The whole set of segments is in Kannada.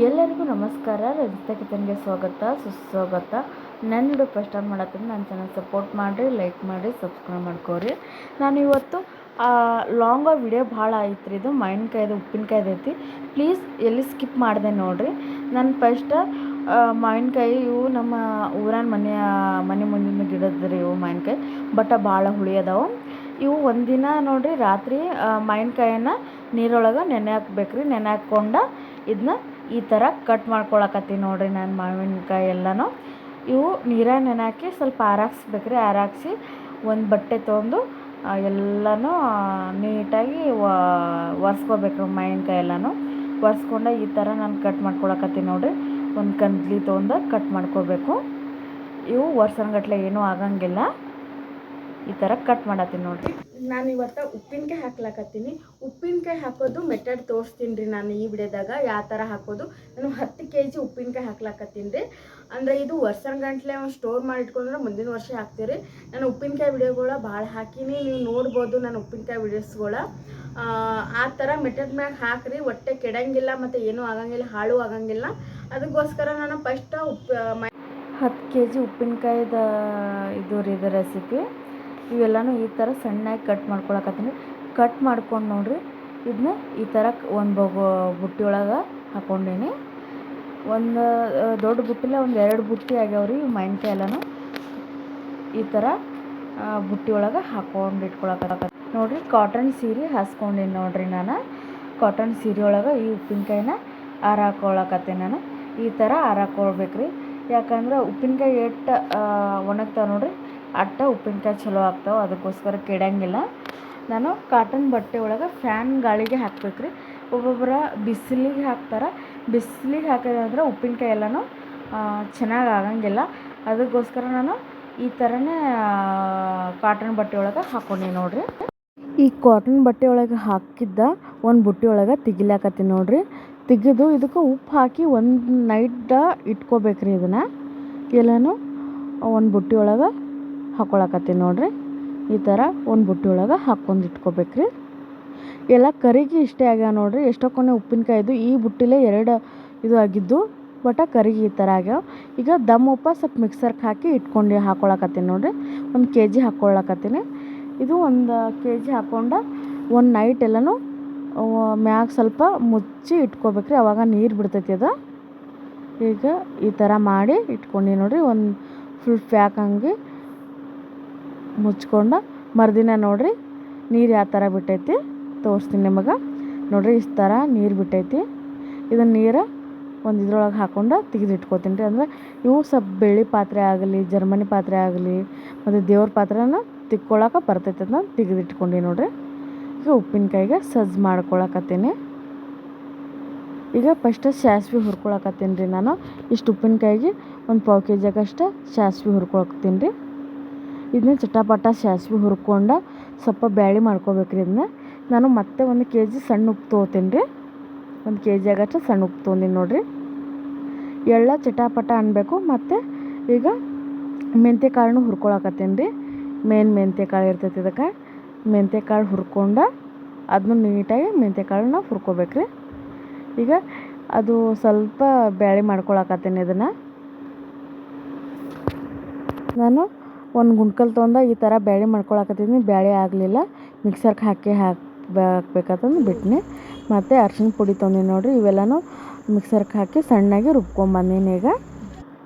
ಎಲ್ಲರಿಗೂ ನಮಸ್ಕಾರ. ರಜಿತಾ ಕಿಚನ್ಗೆ ಸ್ವಾಗತ ಸುಸ್ವಾಗತ. ನನ್ನ ವಿಡಿಯೋ ಫಸ್ಟ್ ಟೈಮ್ ಮಾಡತ್ತೀನಿ, ನನ್ನ ಚಾನಲ್ ಸಪೋರ್ಟ್ ಮಾಡಿರಿ, ಲೈಕ್ ಮಾಡಿ, ಸಬ್ಸ್ಕ್ರೈಬ್ ಮಾಡ್ಕೋರಿ. ನಾನು ಇವತ್ತು ಲಾಂಗ ವಿಡಿಯೋ ಭಾಳ ಐತ್ರಿ. ಇದು ಮಾವಿನಕಾಯ್ದು ಉಪ್ಪಿನಕಾಯ್ದು ಐತಿ. ಪ್ಲೀಸ್ ಎಲ್ಲಿ ಸ್ಕಿಪ್ ಮಾಡಿದೆ ನೋಡಿರಿ. ನಾನು ಫಸ್ಟ್ ಮಾವಿನಕಾಯಿ ಇವು ನಮ್ಮ ಊರನ ಮನೆ ಮುಂದಿನ ಗಿಡದ್ರಿ ಇವು ಮಾವಿನಕಾಯಿ. ಬಟ್ ಭಾಳ ಹುಳಿ ಅದಾವೆ ಇವು. ಒಂದಿನ ನೋಡಿರಿ ರಾತ್ರಿ ಮಾವಿನಕಾಯಿನ ನೀರೊಳಗೆ ನೆನೆ ಹಾಕ್ಬೇಕ್ರಿ. ನೆನೆ ಹಾಕ್ಕೊಂಡು ಇದನ್ನ ಈ ಥರ ಕಟ್ ಮಾಡ್ಕೊಳಕತ್ತೀನಿ ನೋಡಿರಿ. ನಾನು ಮಾವಿನಕಾಯಿ ಎಲ್ಲನೂ ಇವು ನೀರಾಗ ನೆನೆ ಹಾಕಿ ಸ್ವಲ್ಪ ಆರಾಕ್ಸ್ಬೇಕ್ರಿ. ಆರಾಕ್ಸಿ ಒಂದು ಬಟ್ಟೆ ತೊಗೊಂಡು ಎಲ್ಲನೂ ನೀಟಾಗಿ ಒರೆಸ್ಕೋಬೇಕು. ಮಾವಿನಕಾಯಿ ಎಲ್ಲನೂ ಒರೆಸ್ಕೊಂಡು ಈ ಥರ ನಾನು ಕಟ್ ಮಾಡ್ಕೊಳಕತ್ತೀನಿ ನೋಡಿರಿ. ಒಂದು ಕಂದ್ಲಿ ತೊಗೊಂಡು ಕಟ್ ಮಾಡ್ಕೋಬೇಕು. ಇವು ವರ್ಷನ್ಗಟ್ಲೆ ಏನೂ ಆಗಂಗಿಲ್ಲ. ಈ ಥರ ಕಟ್ ಮಾಡತ್ತೀನಿ ನೋಡಿರಿ. ನಾನು ಇವತ್ತು ಉಪ್ಪಿನಕಾಯಿ ಹಾಕ್ಲಕತ್ತೀನಿ. ಉಪ್ಪಿನಕಾಯಿ ಹಾಕೋದು ಮೆಥಡ್ ತೋರಿಸ್ತೀನಿ ರೀ ನಾನು ಈ ವಿಡಿಯೋದಾಗ. ಯಾವ ಥರ ಹಾಕೋದು, ನಾನು 10 kg ಉಪ್ಪಿನಕಾಯಿ ಹಾಕ್ಲಕತ್ತೀನಿ ರೀ. ಅಂದರೆ ಇದು ವರ್ಷಗಂಟ್ಲೆ ಸ್ಟೋರ್ ಮಾಡಿ ಇಟ್ಕೊಂಡ್ರೆ ಮುಂದಿನ ವರ್ಷ ಹಾಕ್ತೀವಿ. ನಾನು ಉಪ್ಪಿನಕಾಯಿ ವಿಡಿಯೋಗಳ ಭಾಳ ಹಾಕೀನಿ, ನೀವು ನೋಡ್ಬೋದು ನನ್ನ ಉಪ್ಪಿನಕಾಯಿ ವಿಡಿಯೋಸ್ಗಳ. ಆ ಥರ ಮೆಥಡ್ ಮ್ಯಾಗ ಹಾಕ್ರಿ, ಹೊಟ್ಟೆ ಕೆಡಂಗಿಲ್ಲ ಮತ್ತು ಏನೂ ಆಗಂಗಿಲ್ಲ, ಹಾಳು ಆಗಂಗಿಲ್ಲ. ಅದಕ್ಕೋಸ್ಕರ ನಾನು ಫಸ್ಟ್ 10 kg ಉಪ್ಪಿನಕಾಯ್ದು ಇದು ರೀ ಇದು ರೆಸಿಪಿ. ಇವೆಲ್ಲನೂ ಈ ಥರ ಸಣ್ಣಾಗಿ ಕಟ್ ಮಾಡ್ಕೊಳಕತ್ತೀನಿ. ಕಟ್ ಮಾಡ್ಕೊಂಡು ನೋಡಿರಿ ಇದನ್ನ ಈ ಥರ ಒಂದು ಬುಟ್ಟಿ ಒಳಗೆ ಹಾಕ್ಕೊಂಡೀನಿ. ಒಂದು ದೊಡ್ಡ ಬುಟ್ಟಿಲೆ ಒಂದು 2 ಬುಟ್ಟಿ ಆಗ್ಯಾವ್ರಿ ಮಾವಿನಕಾಯಿ ಎಲ್ಲನೂ. ಈ ಥರ ಬುಟ್ಟಿ ಒಳಗೆ ಹಾಕ್ಕೊಂಡು ಇಟ್ಕೊಳಕತ್ತೀನಿ ನೋಡಿರಿ. ಕಾಟನ್ ಸೀರೆ ಹಾಸ್ಕೊಂಡೀನಿ ನೋಡಿರಿ. ನಾನು ಕಾಟನ್ ಸೀರೆ ಒಳಗೆ ಈ ಉಪ್ಪಿನಕಾಯಿನ ಹಾರಾಕೊಳಕತ್ತೀನಿ. ನಾನು ಈ ಥರ ಹಾರಾಕೊಳ್ಬೇಕ್ರಿ. ಯಾಕಂದ್ರೆ ಉಪ್ಪಿನಕಾಯಿ ಎಷ್ಟು ಒಣಗ್ತಾವೆ ನೋಡಿರಿ ಅಟ್ಟ ಉಪ್ಪಿನಕಾಯಿ ಚಲೋ ಆಗ್ತಾವೆ. ಅದಕ್ಕೋಸ್ಕರ ಕೆಡಂಗಿಲ್ಲ. ನಾನು ಕಾಟನ್ ಬಟ್ಟೆ ಒಳಗೆ ಫ್ಯಾನ್ ಗಾಳಿಗೆ ಹಾಕ್ಬೇಕ್ರಿ. ಒಬ್ಬೊಬ್ಬರ ಬಿಸಿಲಿಗೆ ಹಾಕ್ತಾರೆ. ಬಿಸಿಲಿಗೆ ಹಾಕಿದ್ರೆ ಉಪ್ಪಿನಕಾಯಿ ಎಲ್ಲನೂ ಚೆನ್ನಾಗಿ ಆಗಂಗಿಲ್ಲ. ಅದಕ್ಕೋಸ್ಕರ ನಾನು ಈ ಥರನೇ ಕಾಟನ್ ಬಟ್ಟೆ ಒಳಗೆ ಹಾಕ್ಕೊಂಡಿ ನೋಡಿರಿ. ಈ ಕಾಟನ್ ಬಟ್ಟೆ ಒಳಗೆ ಹಾಕಿದ್ದ ಒಂದು ಬುಟ್ಟಿ ಒಳಗೆ ತೆಗಿಲಾಕತ್ತೀನಿ ನೋಡಿರಿ. ತೆಗೆದು ಇದಕ್ಕೆ ಉಪ್ಪು ಹಾಕಿ ಒಂದು ನೈಟ್ ಇಟ್ಕೋಬೇಕ್ರಿ. ಇದನ್ನು ಎಲ್ಲನೂ ಒಂದು ಬುಟ್ಟಿ ಒಳಗೆ ಹಾಕ್ಕೊಳಕತ್ತೀನಿ ನೋಡಿರಿ. ಈ ಥರ ಒಂದು ಬುಟ್ಟಿ ಒಳಗೆ ಹಾಕ್ಕೊಂಡು ಇಟ್ಕೋಬೇಕ್ರಿ. ಎಲ್ಲ ಕರಿಗೆ ಇಷ್ಟೇ ಆಗ್ಯಾವ ನೋಡಿರಿ. ಎಷ್ಟೊಕ್ಕೊನೆ ಉಪ್ಪಿನಕಾಯಿದು ಈ ಬುಟ್ಟಿಲೇ 2 ಇದು ಆಗಿದ್ದು, ಬಟ್ ಕರಿಗೆ ಈ ಥರ ಆಗ್ಯಾವ. ಈಗ ದಮ್ ಉಪ್ಪ ಸ್ವಲ್ಪ ಮಿಕ್ಸರ್ಗೆ ಹಾಕಿ ಇಟ್ಕೊಂಡು ಹಾಕ್ಕೊಳಕತ್ತೀನಿ ನೋಡಿರಿ. 1 kg ಹಾಕ್ಕೊಳಕತ್ತೀನಿ. ಇದು 1 kg ಹಾಕ್ಕೊಂಡು ಒಂದು ನೈಟ್ ಎಲ್ಲನೂ ಮ್ಯಾಗ ಸ್ವಲ್ಪ ಮುಚ್ಚಿ ಇಟ್ಕೋಬೇಕ್ರಿ. ಅವಾಗ ನೀರು ಬಿಡ್ತೈತಿ ಅದು. ಈಗ ಈ ಥರ ಮಾಡಿ ಇಟ್ಕೊಂಡು ನೋಡಿರಿ. ಒಂದು ಫುಲ್ ಪ್ಯಾಕ್ ಹಂಗೆ ಮುಚ್ಕೊಂಡು ಮರುದಿನ ನೋಡಿರಿ ನೀರು ಯಾವ ಥರ ಬಿಟ್ಟೈತಿ ತೋರಿಸ್ತೀನಿ ನಿಮಗೆ. ನೋಡಿರಿ ಇಷ್ಟು ಥರ ನೀರು ಬಿಟ್ಟೈತಿ. ಇದನ್ನು ನೀರು ಒಂದು ಇದ್ರೊಳಗೆ ಹಾಕ್ಕೊಂಡು ತೆಗೆದಿಟ್ಕೋತೀನಿ ರೀ. ಅಂದರೆ ಇವು ಸ್ವಲ್ಪ ಬೆಳ್ಳಿ ಪಾತ್ರೆ ಆಗಲಿ, ಜರ್ಮನಿ ಪಾತ್ರೆ ಆಗಲಿ, ಮತ್ತು ದೇವ್ರ ಪಾತ್ರೆನ ತಿಕ್ಕೊಳಕ್ಕೆ ಬರ್ತೈತೆ ಅದನ್ನ ತೆಗೆದಿಟ್ಕೊಂಡು ನೋಡಿರಿ. ಈಗ ಉಪ್ಪಿನಕಾಯಿಗೆ ಸಜ್ಜು ಮಾಡ್ಕೊಳಕತ್ತೀನಿ. ಈಗ ಫಸ್ಟ್ ಸಾಸ್ವೆ ಹುರ್ಕೊಳಕತ್ತೀನಿ ರೀ. ನಾನು ಇಷ್ಟು ಉಪ್ಪಿನಕಾಯಿಗೆ ಒಂದು 1/4 kg ಆಗಷ್ಟು ಸಾಸ್ವೆ ಹುರ್ಕೊಳಕತ್ತೀನಿ ರೀ. ಇದನ್ನ ಚಟಾಪಟ ಸಾಸ್ವೆ ಹುರ್ಕೊಂಡು ಸ್ವಲ್ಪ ಬ್ಯಾಳೆ ಮಾಡ್ಕೋಬೇಕ್ರಿ. ಇದನ್ನ ನಾನು ಮತ್ತೆ 1 kg ಸಣ್ಣ ಉಪ್ಪು ತೊಗೋತೀನಿ ರೀ. 1 kg ಆಗಷ್ಟು ಸಣ್ಣ ಉಪ್ಪು ತೊಗೊಂಡಿನಿ ನೋಡಿರಿ. ಎಳ್ಳ ಚಟಾಪಟ ಅನ್ಬೇಕು. ಮತ್ತು ಈಗ ಮೆಂತ್ಯ ಕಾಳನ್ನು ಹುರ್ಕೊಳಕತ್ತೀನಿ ರೀ. ಮೆಂತ್ಯ ಕಾಳು ಇರ್ತೈತಿ. ಇದಕ್ಕೆ ಮೆಂತ್ಯ ಕಾಳು ಹುರ್ಕೊಂಡು ಅದನ್ನು ನೀಟಾಗಿ ಮೆಂತ್ಯ ಕಾಳನ್ನ ಹುರ್ಕೋಬೇಕ್ರಿ. ಈಗ ಅದು ಸ್ವಲ್ಪ ಬ್ಯಾಳೆ ಮಾಡ್ಕೊಳಕತ್ತೀನಿ. ಇದನ್ನು ನಾನು ಒಂದು ಗುಂಡ್ಕಲ್ ತೊಗೊಂಡು ಈ ಥರ ಬ್ಯಾಳೆ ಮಾಡ್ಕೊಳಕತ್ತೀನಿ. ಬ್ಯಾಳೆ ಆಗಲಿಲ್ಲ, ಮಿಕ್ಸರ್ಗೆ ಹಾಕ್ಬೇಕಂತಂದು ಬಿಟ್ಟಿನಿ. ಮತ್ತು ಅರ್ಶಿಣ ಪುಡಿ ತೊಗೊಂಡಿನಿ ನೋಡಿರಿ. ಇವೆಲ್ಲನೂ ಮಿಕ್ಸರ್ಗೆ ಹಾಕಿ ಸಣ್ಣಾಗಿ ರುಬ್ಕೊಂಬಂದೀನಿ. ಈಗ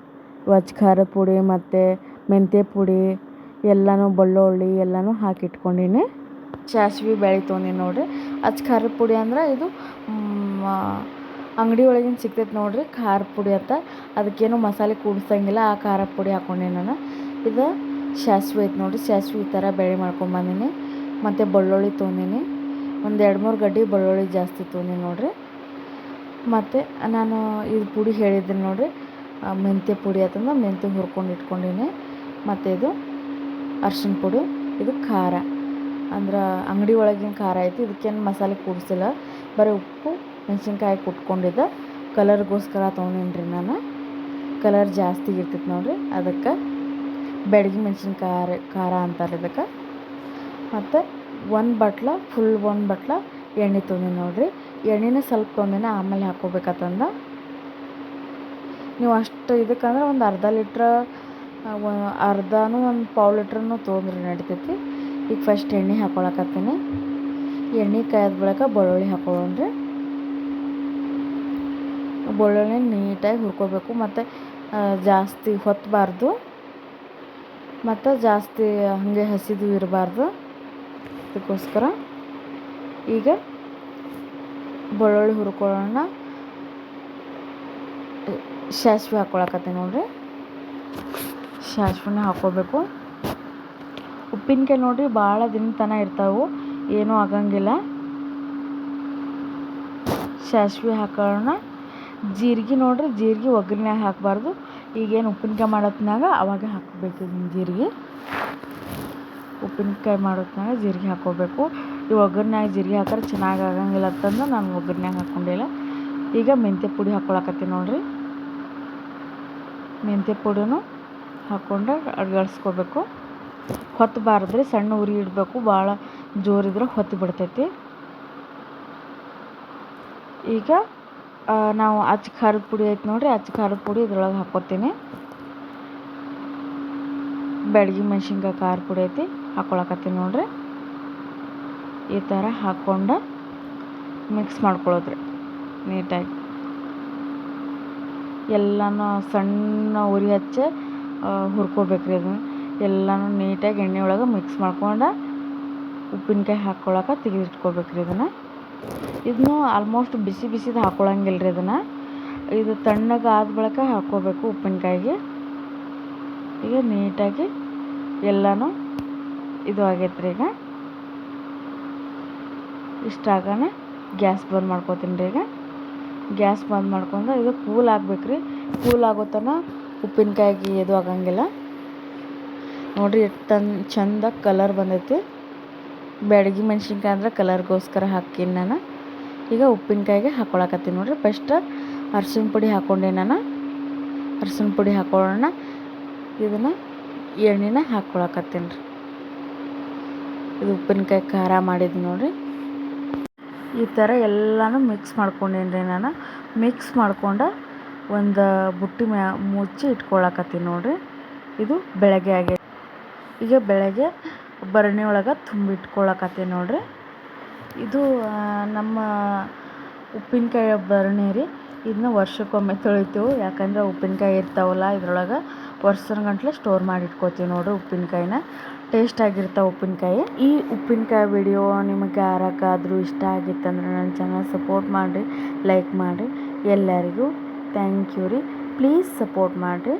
ಖಾರದ ಪುಡಿ ಮತ್ತು ಮೆಂತ್ಯ ಪುಡಿ ಎಲ್ಲನೂ ಬೆಳ್ಳುಳ್ಳಿ ಎಲ್ಲನೂ ಹಾಕಿ ಇಟ್ಕೊಂಡೀನಿ. ಸಾಸ್ವೆ ಬ್ಯಾಳೆ ತೊಗೊಂಡಿನಿ ನೋಡಿರಿ. ಖಾರದ ಪುಡಿ ಅಂದ್ರೆ ಇದು ಅಂಗಡಿ ಒಳಗಿನ ಸಿಗ್ತೈತೆ ನೋಡಿರಿ ಖಾರ ಪುಡಿ ಅಂತ. ಅದಕ್ಕೇನು ಮಸಾಲೆ ಕೂಡಿಸಂಗಿಲ್ಲ. ಆ ಖಾರ ಪುಡಿ ಹಾಕ್ಕೊಂಡೀನಿ ನಾನು. ಇದು ಸಾಸ್ವೆ ಐತೆ ನೋಡಿರಿ. ಸಾಸ್ವೆ ಈ ಥರ ಬೇಳೆ ಮಾಡ್ಕೊಂಬಂದೀನಿ. ಮತ್ತು ಬೆಳ್ಳುಳ್ಳಿ ತೊಗೊಂಡೀನಿ. ಒಂದು 2-3 ಗಡ್ಡೆ ಬೆಳ್ಳುಳ್ಳಿ ಜಾಸ್ತಿ ತೊಗೊಂಡೀನಿ ನೋಡಿರಿ. ಮತ್ತು ನಾನು ಇದು ಪುಡಿ ಹೇಳಿದ್ದೀನಿ ನೋಡಿರಿ, ಮೆಂತ್ಯ ಪುಡಿ ಅಂತಂದ್ರೆ ಮೆಂತ್ಯ ಹುರ್ಕೊಂಡು ಇಟ್ಕೊಂಡೀನಿ. ಮತ್ತು ಇದು ಅರ್ಶಿಣ ಪುಡಿ. ಇದು ಖಾರ ಅಂದ್ರೆ ಅಂಗಡಿ ಒಳಗಿನ ಖಾರ ಐತಿ. ಇದಕ್ಕೇನು ಮಸಾಲೆ ಕೂಡಿಸಿಲ್ಲ, ಬರೀ ಉಪ್ಪು ಮೆಣಸಿನ್ಕಾಯಿ ಕುಟ್ಕೊಂಡಿದ್ದ ಕಲರ್ಗೋಸ್ಕರ ತೊಗೊಂಡೀನಿ ರೀ ನಾನು. ಕಲರ್ ಜಾಸ್ತಿ ಇರ್ತೈತೆ ನೋಡಿರಿ. ಅದಕ್ಕೆ ಬೆಡಗಿ ಮೆಣಸಿನ್ಕಾಯಿ ಖಾರ ಅಂತಾರೆ ಇದಕ್ಕೆ. ಮತ್ತು 1 ಬಟ್ಲ ಎಣ್ಣೆ ತೊಗೊಂಡಿನಿ ನೋಡಿರಿ. ಎಣ್ಣೆನ ಸ್ವಲ್ಪ ತೊಗೊಂಡಿನಿ, ಆಮೇಲೆ ಹಾಕ್ಕೋಬೇಕಂತಂದು ನೀವು ಅಷ್ಟು ಇದಕ್ಕಂದ್ರೆ ಒಂದು ಅರ್ಧ ಲೀಟ್ರ್ ಅರ್ಧನೂ ಒಂದು ಪಾವು ಲೀಟ್ರನ್ನು ತೊಗೊಂಡ್ರೆ ನಡಿತೈತಿ. ಈಗ ಫಸ್ಟ್ ಎಣ್ಣೆ ಹಾಕ್ಕೊಳಕತ್ತೀನಿ. ಎಣ್ಣೆ ಕಾಯ್ದ ಬಳಿಕ ಬೆಳ್ಳುಳ್ಳಿ ಹಾಕೊಳ್ಳೋಣ್ರಿ. ಬೆಳ್ಳುಳ್ಳಿ ನೀಟಾಗಿ ಹುರ್ಕೋಬೇಕು, ಮತ್ತು ಜಾಸ್ತಿ ಹೊತ್ತಬಾರ್ದು, ಮತ್ತು ಜಾಸ್ತಿ ಹಾಗೆ ಹಸಿದು ಇರಬಾರ್ದು. ಅದಕ್ಕೋಸ್ಕರ ಈಗ ಬೆಳ್ಳುಳ್ಳಿ ಹುರ್ಕೊಳ್ಳೋಣ. ಸಾಸಿವೆ ಹಾಕ್ಕೊಳಕತ್ತೀನಿ ನೋಡಿರಿ. ಸಾಸಿವೆನ ಹಾಕ್ಕೋಬೇಕು. ಉಪ್ಪಿನಕಾಯಿ ನೋಡಿರಿ ಭಾಳ ದಿನ ತನಕ ಇರ್ತಾವೆ, ಏನೂ ಆಗಂಗಿಲ್ಲ. ಸಾಸಿವೆ ಹಾಕೋಣ. ಜೀರಿಗೆ ನೋಡಿರಿ, ಜೀರಿಗೆ ಒಗ್ಗರಣೆಯಾಗ ಹಾಕಬಾರ್ದು. ಈಗೇನು ಉಪ್ಪಿನಕಾಯಿ ಮಾಡೋತ್ನಾಗ ಅವಾಗ ಹಾಕಬೇಕು ಜೀರಿಗೆ. ಉಪ್ಪಿನಕಾಯಿ ಮಾಡೋತ್ನಾಗ ಜೀರಿಗೆ ಹಾಕ್ಕೋಬೇಕು. ಈ ಒಗ್ಗರಣೆಯಾಗ ಜೀರಿಗೆ ಹಾಕಿದ್ರೆ ಚೆನ್ನಾಗಿ ಆಗಂಗಿಲ್ಲ ಅಂತಂದು ನಾನು ಒಗ್ಗರಣೆಯಾಗ ಹಾಕ್ಕೊಂಡಿಲ್ಲ. ಈಗ ಮೆಂತ್ಯ ಪುಡಿ ಹಾಕ್ಕೊಳಕತ್ತೀನಿ ನೋಡಿರಿ. ಮೆಂತ್ಯ ಪುಡಿನೂ ಹಾಕ್ಕೊಂಡು ಅಡ್ಗಳ್ಸ್ಕೋಬೇಕು. ಹೊತ್ತಬಾರ್ದ್ರಿ, ಸಣ್ಣ ಉರಿ ಇಡಬೇಕು. ಭಾಳ ಜೋರಿದ್ರೆ ಹೊತ್ತು ಬಿಡ್ತೈತಿ. ಈಗ ನಾವು ಅಚ್ಚ ಖಾರದ ಪುಡಿ ಐತೆ ನೋಡಿರಿ, ಅಚ್ಚ ಖಾರದ ಪುಡಿ ಇದ್ರೊಳಗೆ ಹಾಕ್ಕೊತೀನಿ. ಬ್ಯಾಡಗಿ ಮೆಣಸಿನ್ಕಾಯಿ ಖಾರ ಪುಡಿ ಐತಿ, ಹಾಕ್ಕೊಳಕತ್ತೀನಿ ನೋಡಿರಿ. ಈ ಥರ ಹಾಕ್ಕೊಂಡು ಮಿಕ್ಸ್ ಮಾಡ್ಕೊಳ್ಳೋದ್ರಿ ನೀಟಾಗಿ. ಎಲ್ಲನೂ ಸಣ್ಣ ಉರಿ ಹಚ್ಚಿ ಹುರ್ಕೋಬೇಕ್ರಿ. ಅದನ್ನು ಎಲ್ಲನೂ ನೀಟಾಗಿ ಎಣ್ಣೆ ಒಳಗೆ ಮಿಕ್ಸ್ ಮಾಡ್ಕೊಂಡು ಉಪ್ಪಿನಕಾಯಿ ಹಾಕ್ಕೊಳಕ್ಕೆ ತೆಗೆದಿಟ್ಕೋಬೇಕ್ರಿ. ಇದನ್ನು ಆಲ್ಮೋಸ್ಟ್ ಬಿಸಿ ಬಿಸಿದು ಹಾಕ್ಕೊಳಂಗಿಲ್ಲ ರೀ. ಇದು ತಣ್ಣಗೆ ಆದ ಬಳಿಕ ಹಾಕ್ಕೋಬೇಕು ಉಪ್ಪಿನಕಾಯಿಗೆ. ಈಗ ನೀಟಾಗಿ ಎಲ್ಲನೂ ಇದು ಆಗೈತೆ ರೀ. ಈಗ ಇಷ್ಟಾಗಣ ಗ್ಯಾಸ್ ಬಂದ್ ಮಾಡ್ಕೋತೀನಿ ರೀ. ಈಗ ಗ್ಯಾಸ್ ಬಂದ್ ಮಾಡ್ಕೊಂಡು ಇದು ಕೂಲ್ ಆಗ್ಬೇಕ್ರಿ. ಕೂಲ್ ಆಗೋ ತನಕ ಉಪ್ಪಿನಕಾಯಿಗೆ ಇದು ಆಗಂಗಿಲ್ಲ ನೋಡಿರಿ. ಎಷ್ಟು ಚಂದ ಕಲರ್ ಬಂದೈತಿ. ಬ್ಯಾಡಗಿ ಮೆಣಸಿನ್ಕಾಯಿ ಅಂದ್ರೆ ಕಲರ್ಗೋಸ್ಕರ ಹಾಕೀನಿ ನಾನು. ಈಗ ಉಪ್ಪಿನಕಾಯಿಗೆ ಹಾಕ್ಕೊಳಕತ್ತೀನಿ ನೋಡಿರಿ. ಫಸ್ಟ್ ಅರ್ಶಿಣ ಪುಡಿ ಹಾಕ್ಕೊಂಡೆ ನಾನು. ಅರ್ಶಿಣ ಪುಡಿ ಹಾಕ್ಕೊಳ್ಳೋಣ. ಇದನ್ನು ಎಣ್ಣೆನ ಹಾಕ್ಕೊಳಕತ್ತೀನಿ ರೀ. ಇದು ಉಪ್ಪಿನಕಾಯಿ ಖಾರ ಮಾಡಿದ್ದು ನೋಡಿರಿ. ಈ ಥರ ಎಲ್ಲನೂ ಮಿಕ್ಸ್ ಮಾಡ್ಕೊಂಡೇನಿ ರೀ ನಾನು. ಮಿಕ್ಸ್ ಮಾಡ್ಕೊಂಡು ಒಂದು ಬುಟ್ಟಿ ಮುಚ್ಚಿ ಇಟ್ಕೊಳಕತ್ತೀನಿ ನೋಡಿರಿ. ಇದು ಬೆಳಗ್ಗೆ ಆಗೈತೆ. ಈಗ ಬೆಳಗ್ಗೆ ಭರಣಿ ಒಳಗೆ ತುಂಬಿಟ್ಕೊಳಕತ್ತೀನಿ ನೋಡಿರಿ. ಇದು ನಮ್ಮ ಉಪ್ಪಿನಕಾಯಿ ಭರಣಿ ರೀ. ಇದನ್ನ ವರ್ಷಕ್ಕೊಮ್ಮೆ ತೊಳಿತೀವಿ, ಯಾಕಂದ್ರೆ ಉಪ್ಪಿನಕಾಯಿ ಇರ್ತಾವಲ್ಲ ಇದ್ರೊಳಗೆ ವರ್ಷಗಂಟ್ಲೆ ಸ್ಟೋರ್ ಮಾಡಿ ಇಟ್ಕೋತೀವಿ ನೋಡಿರಿ ಉಪ್ಪಿನಕಾಯಿನ. ಟೇಸ್ಟ್ ಆಗಿರ್ತಾವೆ ಉಪ್ಪಿನಕಾಯಿ. ಈ ಉಪ್ಪಿನಕಾಯಿ ವಿಡಿಯೋ ನಿಮಗೆ ಯಾರಕ್ಕಾದರೂ ಇಷ್ಟ ಆಗಿತ್ತಂದ್ರೆ ನನ್ನ ಚಾನಲ್ ಸಪೋರ್ಟ್ ಮಾಡಿರಿ, ಲೈಕ್ ಮಾಡಿರಿ. ಎಲ್ಲರಿಗೂ ಥ್ಯಾಂಕ್ ಯು ರೀ. ಪ್ಲೀಸ್ ಸಪೋರ್ಟ್ ಮಾಡಿರಿ.